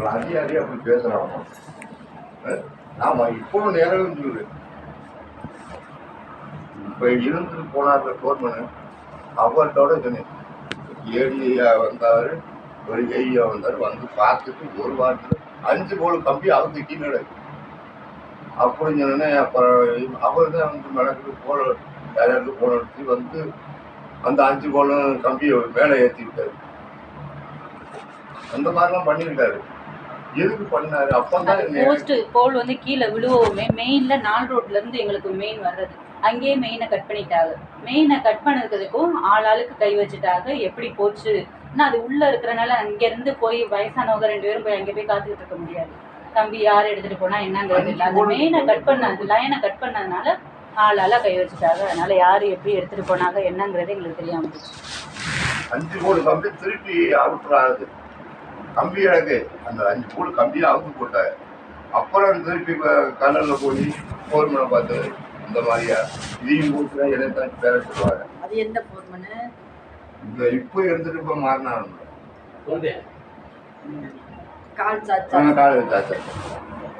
ஒரு அதிகாரி அப்படி பேசுறாங்க. ஆமா, இப்போ நேரம் சொல்லுது. இப்ப இருந்துட்டு போனார் கவர்மெண்ட், அவர்கிட்ட சொன்னேன். ஏடிஐயா வந்தாரு, ஒரு ஏஐயா வந்தாரு, வந்து பார்த்துட்டு ஒரு வாரத்தில் 5 கோல் கம்பி அவங்க கீழே அப்படின்னு சொன்னே. அப்புறம் அவர் தான் வந்து மெனக்கு போல யாராவது போன எடுத்து வந்து அந்த 5 கோலும் கம்பியை மேலே ஏற்றி விட்டாரு. அந்த மாதிரிலாம் பண்ணியிருக்காரு. எதுக்கு பண்ணாரு? அப்பதான் போஸ்ட் போல் வந்து கீழே விழுவோமே, மெயின்ல 4 ரோட்ல இருந்து எங்களுக்கு மெயின் வர்றது, அங்கேயே மெயினை கட் பண்ணிட்டாங்க. மெயினை கட் பண்ணதுக்கும் ஆளுக்கு கை வச்சுட்டாங்க. எப்படி போச்சு? அது உள்ள இருக்கிறனால அங்க இருந்து போய் வயசானவங்க 2 பேரும் போய் அங்கே போய் காத்துக்கிட்டு இருக்க முடியாது. கம்பி யார் எடுத்துட்டு போனா என்னங்கிறது இல்லை. அந்த மெயினை கட் பண்ணது, லைனை கட் பண்ணதுனால ஆளால கை வச்சுட்டாங்க. அதனால யாரு எப்படி எடுத்துட்டு போனாங்க என்னங்கிறது எங்களுக்கு தெரியாம போச்சு. 5 கோல் கம்பி திருப்பி அவுட்ராது கம்பி எனக்கு அந்த 5 கோல் கம்பியை அவுத்து போட்டாரு. அப்புறம் திருப்பி கடல்ல போய் போர்மனை பார்த்து இந்த மாதிரியா இதையும் போட்டுனா என்னத்தான் பேர சொல்லுவாங்க. அது எந்த போர்மனு? இந்த இப்போ எடுத்துட்டு இப்ப மாறினாங்க. கால் சாச்சா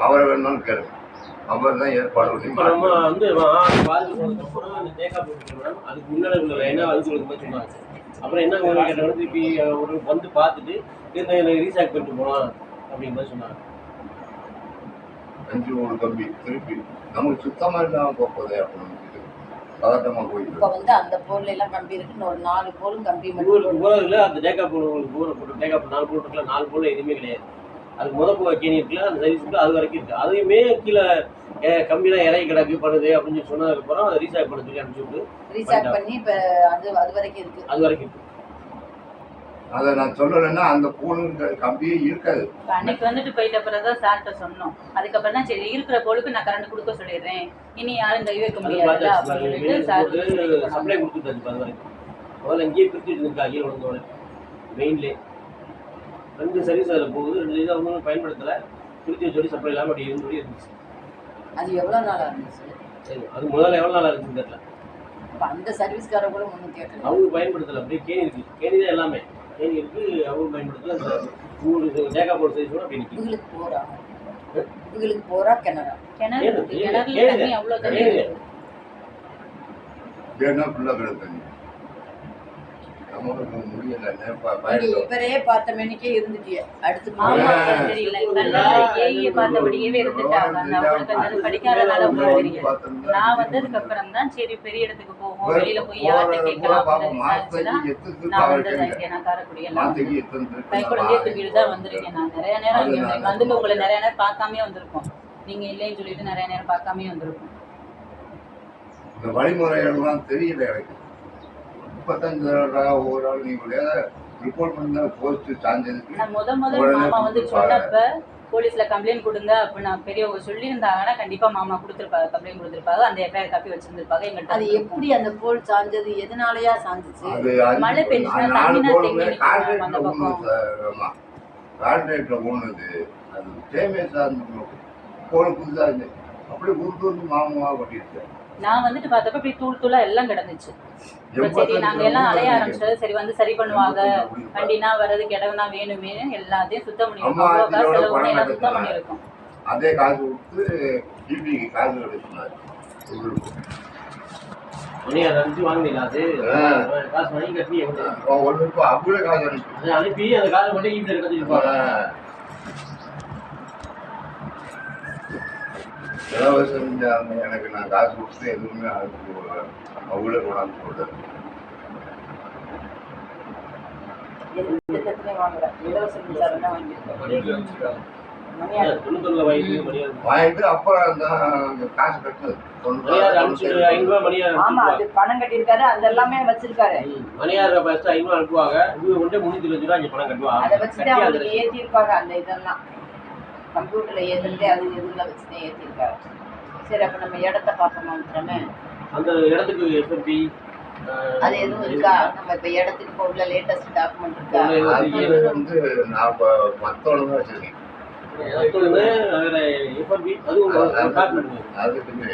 அவரை வேணாலும் கேளுங்க. அவர் தான் ஏற்பாடு பண்ணி அதுக்கு முன்னாடி என்ன சொன்னாங்க. அப்புறம் என்ன கேட்டவங்க திருப்பி ஒரு வந்து பார்த்துட்டு ரீசார்ஜ் பண்ணிட்டு போகலாம் அப்படிங்கிற மாதிரி சொன்னாங்க. 5 கோல் கம்பி திருப்பி நமக்கு சுத்தமா இல்லாம போகுது அப்படின்னு பதட்டமா போயிட்டு. இப்போ வந்து அந்த போர்ல எல்லாம் கம்பி இருக்குன்னு ஒரு 4 போலும் கம்பி இல்லை. அந்த டேக்கா போல் போட்டு டேக்கா 4 போல் இருக்குல்ல, 4 போல் எதுவுமே கிடையாது. அதுக்கு முதல் கேணி இருக்குல்ல, அந்த சர்வீஸ் இருக்குல்ல, அது வரைக்கும் இருக்குது. அதையுமே கீழே கம்பிலாம் இறங்கி கிடக்கு பண்ணுது அப்படின்னு சொன்னதுக்கப்புறம் அதை ரீசார்ஜ் பண்ண சொல்லி அனுப்பிச்சு விட்டு ரீசார்ஜ் பண்ணி இப்போ அது வரைக்கும் இருக்குது. அது வரைக்கும் இருக்குது. அதை நான் சொல்லலைன்னா அந்த போலுங்கிற கம்பியே இருக்காது. அன்னைக்கு வந்துட்டு போயிட்ட பிறகுதான் சார்ட்ட சொன்னோம். அதுக்கப்புறம் தான் சரி இருக்கிற போலுக்கு நான் கரண்ட் கொடுக்க சொல்லிடுறேன், இனி யாரும் கை வைக்க முடியாது அப்படின்னு சப்ளை கொடுத்துட்டாச்சு. அது வரைக்கும் முதல்ல இங்கேயே பிரிச்சுட்டு இருக்கா கீழே வந்தோட மெயின்லேயே 2 சர்வீஸ் அதில் போகுது. 2 இதை அவங்க பயன்படுத்தலை, பிரித்து சொல்லி சப்ளை இல்லாமல் அப்படி இருந்தபடி இருந்துச்சு. அது எவ்வளோ நாளாக இருந்துச்சு? சரி, அது முதல்ல எவ்வளோ நாளாக இருக்குன்னு தெரியல. அப்போ அந்த சர்வீஸ்கார கூட ஒன்றும் கேட்கல, அவங்க பயன்படுத்தலை. அப்படியே கேணி இருக்குது, கேணி தான் எல்லாமே கேணி இருக்குது. அவங்க பயன்படுத்தல. அந்த டேக்கா போர்ட் சைஸ் கூட அப்படி நிற்கும். இவங்களுக்கு போகிறா கிணறா கிணறு அவ்வளோ தண்ணி இவரே பார்த்த மணிக்கே இருந்துட்டிய. அடுத்து மாமா தெரியல, பார்த்தபடியே இருந்துட்டாங்க. படிக்காதனால உங்களுக்கு தெரியும். நான் வந்ததுக்கு அப்புறம் தான் சரி பெரிய இடத்துக்கு போவோம், வெளியில போய் யார்கிட்ட கேட்கலாம் நான் வந்தேன். நான் காரக்குடி எல்லாம் கை குழந்தைய தூக்கிட்டு தான் வந்திருக்கேன். நான் நிறைய நேரம் வந்துட்டு உங்களை நிறைய நேரம் பார்க்காமே வந்திருக்கோம். நீங்க இல்லைன்னு சொல்லிட்டு நிறைய நேரம் பார்க்காமே வந்திருக்கோம். இந்த வழிமுறைகள்லாம் தெரியல எனக்கு. 35 ஒவ்வொரு ஆள் நீங்க ரிப்போர்ட் பண்ண போஸ்ட் சாஞ்சதுக்கு நான் முதல் மாமா வந்து சொன்னப்ப போலீஸ்ல கம்ப்ளைண்ட் கொடுங்க அப்படின்னு பெரியவங்க சொல்லியிருந்தாங்கன்னா கண்டிப்பா மாமா கொடுத்துருப்பாங்க, கம்ப்ளைண்ட் கொடுத்துருப்பாங்க, அந்த எஃப்ஐஆர் காப்பி வச்சிருந்திருப்பாங்க எங்கள்கிட்ட. அது எப்படி அந்த போல் சாஞ்சது, எதனாலயா சாஞ்சிச்சு? மழை பெஞ்சுன்னா தண்ணினா தேங்கி அந்த பக்கம் கான்ட்ராக்ட்ல போனது அது டேமேஜா இருந்து போல புதுசா இருந்துச்சு. அப்படி உருட்டு மாமாவா பண்ணிட்டு நான் வந்துட்டு பார்த்தப்ப இப்படி தூள் தூளா எல்லாம் கிடந்துச்சு. சரி நாங்க எல்லாம் அலைய ஆரம்பிச்சது, சரி வந்து சரி பண்ணுவாங்க, வண்டினா வர்றதுக்கு இடம்னா வேணுமே எல்லாத்தையும் சுத்தம் பண்ணிருக்கோம். சுத்தம் பண்ணிருக்கோம். அதே காசு கொடுத்து டிபிக்கு காசு கிடைச்சினாரு. அனுப்பி அந்த காசு மட்டும் ஈபி எடுத்துருப்பாங்க. இலவசம் எனக்கு நான் காசு கொடுத்து எதுவுமே அவங்களே கொண்டாந்து போட்டேன். வாங்கிட்டு அப்புறம் அந்த காசு கட்டுறது பணம் கட்டிருக்காரு, அது எல்லாமே வச்சிருக்காரு. மணியார் 500 அனுப்புவாங்க, இது கொண்டு 320 ரூபா இங்க பணம் கட்டுவாங்க. அதை வச்சுட்டு அவங்களுக்கு ஏற்றிருப்பாங்க. அந்த இதெல்லாம் கம்ப்யூட்டர்ல ஏற்றுறது அது எதுல வச்சுதான் ஏற்றிருக்காரு. சரி அப்ப நம்ம இடத்த பார்ப்போமா விட்டுறமே? அந்த இடத்துக்கு எஃப்எம்பி அது எதுவும் இருக்கா? நம்ம இப்ப இடத்துக்கு இப்போ உள்ள லேட்டஸ்ட் டாக்குமெண்ட் இருக்கா? வந்து நான் மத்தோட தான் வச்சிருக்கேன். எஃப்எம்பி அதுவும் அதுக்குமே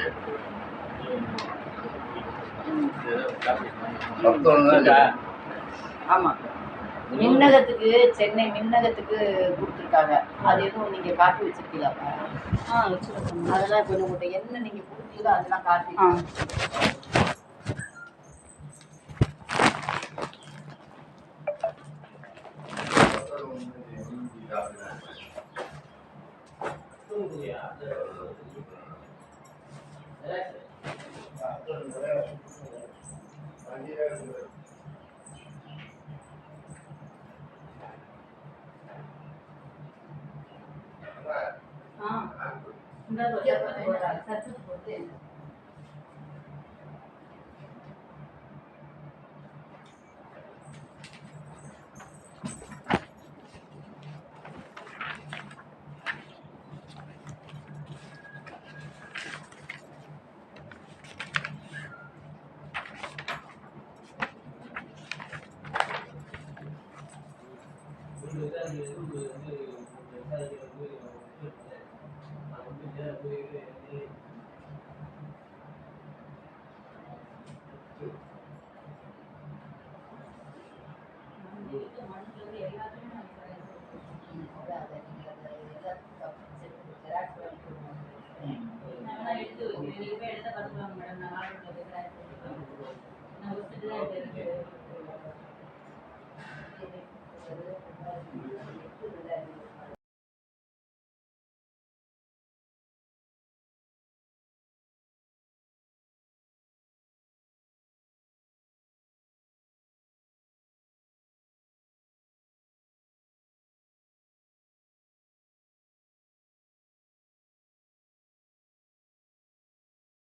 மத்தோட தான். ஆமா மின்னகத்துக்கு சென்னை மின்னகத்துக்கு கொடுத்துருக்காங்க. அது எதுவும் நீங்க காப்பி வச்சிருக்கீங்களா? வச்சுருக்கோம். அதெல்லாம் இப்போ உங்கள்கிட்ட என்ன நீங்க கொடுத்தீங்களோ அதெல்லாம் காப்பி. எல்லாத்துலயும்